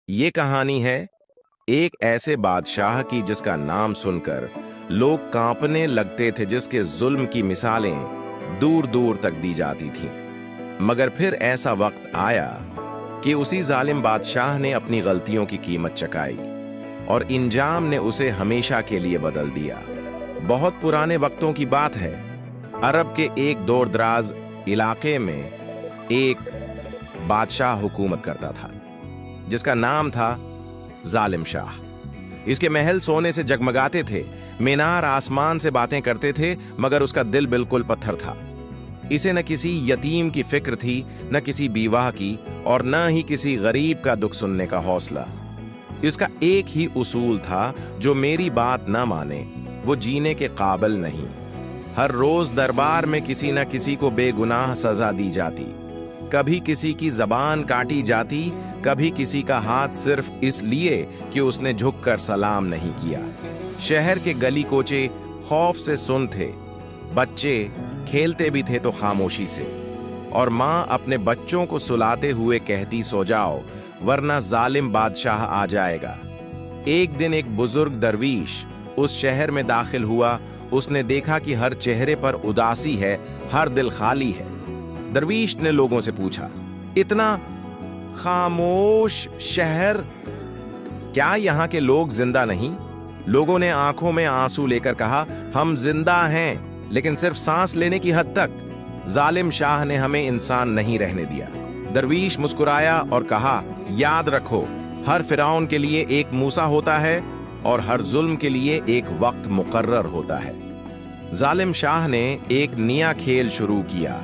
ये कहानी है एक ऐसे बादशाह की जिसका नाम सुनकर लोग कांपने लगते थे, जिसके जुल्म की मिसालें दूर दूर तक दी जाती थीं। मगर फिर ऐसा वक्त आया कि उसी जालिम बादशाह ने अपनी गलतियों की कीमत चुकाई और इंजाम ने उसे हमेशा के लिए बदल दिया। बहुत पुराने वक्तों की बात है। अरब के एक दूर दराज इलाके में एक बादशाह हुकूमत करता था जिसका नाम था जालिम शाह। इसके महल सोने से जगमगाते थे, मीनार आसमान से बातें करते थे, मगर उसका दिल बिल्कुल पत्थर था। इसे न किसी यतीम की फिक्र थी, न किसी बीवाह की, और न ही किसी गरीब का दुख सुनने का हौसला। इसका एक ही उसूल था, जो मेरी बात न माने वो जीने के काबिल नहीं। हर रोज दरबार में किसी न किसी को बेगुनाह सजा दी जाती, कभी किसी की जबान काटी जाती, कभी किसी का हाथ सिर्फ इसलिए कि उसने झुककर सलाम नहीं किया। शहर के गली कोचे खौफ से सुन थे, बच्चे खेलते भी थे तो खामोशी से, और माँ अपने बच्चों को सुलाते हुए कहती, सो जाओ वरना जालिम बादशाह आ जाएगा। एक दिन एक बुजुर्ग दरवीश उस शहर में दाखिल हुआ। उसने देखा कि हर चेहरे पर उदासी है, हर दिल खाली है। दरवीश ने लोगों से पूछा, इतना खामोश शहर, क्या यहाँ के लोग जिंदा नहीं? लोगों ने आंखों में आंसू लेकर कहा, हम जिंदा हैं, लेकिन सिर्फ सांस लेने की हद तक। जालिम शाह ने हमें इंसान नहीं रहने दिया। दरवीश मुस्कुराया और कहा, याद रखो, हर फिरौन के लिए एक मूसा होता है और हर जुल्म के लिए एक वक्त मुकर्रर होता है। जालिम शाह ने एक नया खेल शुरू किया।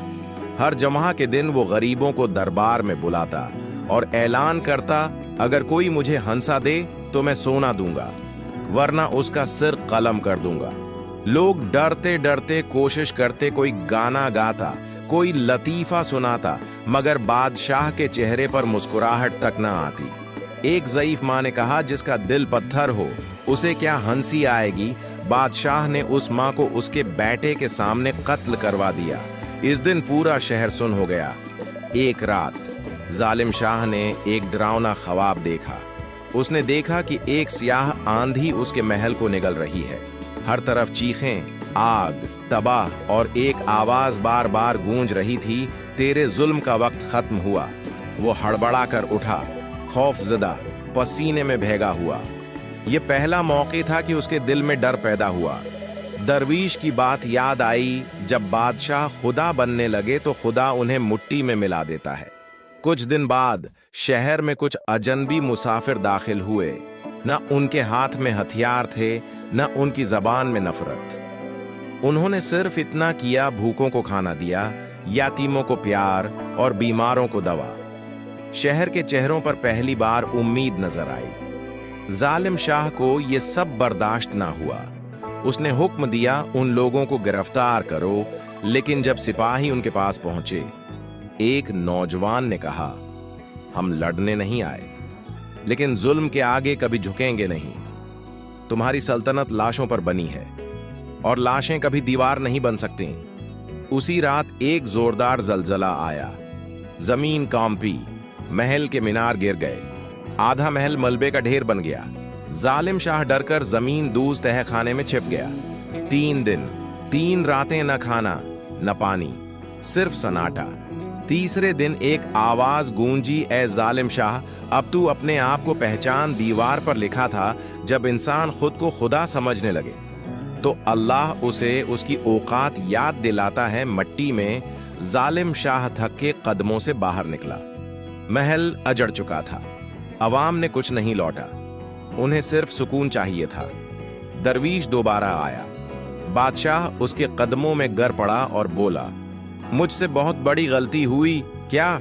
हर जुम्आ के दिन वो गरीबों को दरबार में बुलाता और ऐलान करता, अगर कोई मुझे हंसा दे तो मैं सोना दूंगा, वरना उसका सिर कलम कर दूंगा। लोग डरते डरते कोशिश करते, कोई गाना गाता, कोई लतीफा सुनाता, मगर बादशाह के चेहरे पर मुस्कुराहट तक न आती। एक ज़ईफ माँ ने कहा, जिसका दिल पत्थर हो उसे क्या हंसी आएगी। बादशाह ने उस माँ को उसके बेटे के सामने कत्ल करवा दिया। इस दिन पूरा शहर सुन हो गया। एक रात जालिम शाह ने एक डरावना ख्वाब देखा। उसने देखा कि एक सियाह आंधी उसके महल को निगल रही है। हर तरफ चीखें, आग, तबाह, और एक आवाज बार बार गूंज रही थी, तेरे जुल्म का वक्त खत्म हुआ। वो हड़बड़ा कर उठा, खौफजदा, पसीने में भीगा हुआ। ये पहला मौका था कि उसके दिल में डर पैदा हुआ। दरवीश की बात याद आई, जब बादशाह खुदा बनने लगे तो खुदा उन्हें मुट्ठी में मिला देता है। कुछ दिन बाद शहर में कुछ अजनबी मुसाफिर दाखिल हुए। न उनके हाथ में हथियार थे, न उनकी जबान में नफरत। उन्होंने सिर्फ इतना किया, भूखों को खाना दिया, यातीमों को प्यार और बीमारों को दवा। शहर के चेहरों पर पहली बार उम्मीद नजर आई। जालिम शाह को ये सब बर्दाश्त ना हुआ। उसने हुक्म दिया, उन लोगों को गिरफ्तार करो। लेकिन जब सिपाही उनके पास पहुंचे, एक नौजवान ने कहा, हम लड़ने नहीं आए, लेकिन जुल्म के आगे कभी झुकेंगे नहीं। तुम्हारी सल्तनत लाशों पर बनी है और लाशें कभी दीवार नहीं बन सकती। उसी रात एक जोरदार जलजला आया, जमीन कांपी, महल के मीनार गिर गए, आधा महल मलबे का ढेर बन गया। जालिम शाह डरकर जमीन दूज तह खाने में छिप गया। 3 दिन 3 रातें न खाना न पानी, सिर्फ सन्नाटा। तीसरे दिन एक आवाज गूंजी, ए जालिम शाह, अब तू अपने आप को पहचान। दीवार पर लिखा था, जब इंसान खुद को खुदा समझने लगे तो अल्लाह उसे उसकी औकात याद दिलाता है। मट्टी में जालिम शाह थक के कदमों से बाहर निकला। महल अजड़ चुका था, अवाम ने कुछ नहीं लौटा, उन्हें सिर्फ सुकून चाहिए था। दरवीश दोबारा आया। बादशाह उसके कदमों में गिर पड़ा और बोला, मुझसे बहुत बड़ी गलती हुई, क्या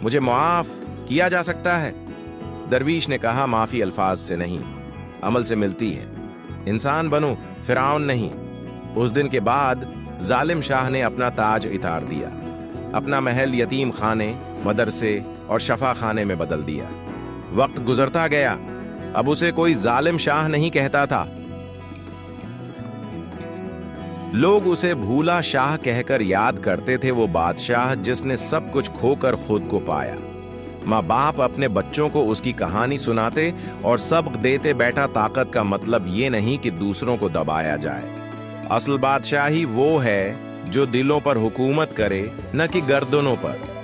मुझे माफ किया जा सकता है? दरवीश ने कहा, माफी अल्फाज से नहीं, अमल से मिलती है। इंसान बनो, फिरौन नहीं। उस दिन के बाद जालिम शाह ने अपना ताज उतार दिया, अपना महल यतीम खाने, मदरसे और शफा खाने में बदल दिया। वक्त गुजरता गया, अब उसे कोई जालिम शाह नहीं कहता था। लोग उसे भूला शाह कहकर याद करते थे, वो बादशाह जिसने सब कुछ खोकर खुद को पाया। माँ बाप अपने बच्चों को उसकी कहानी सुनाते और सबक देते, बेटा ताकत का मतलब ये नहीं कि दूसरों को दबाया जाए। असल बादशाही वो है जो दिलों पर हुकूमत करे, न कि गर्दनों पर।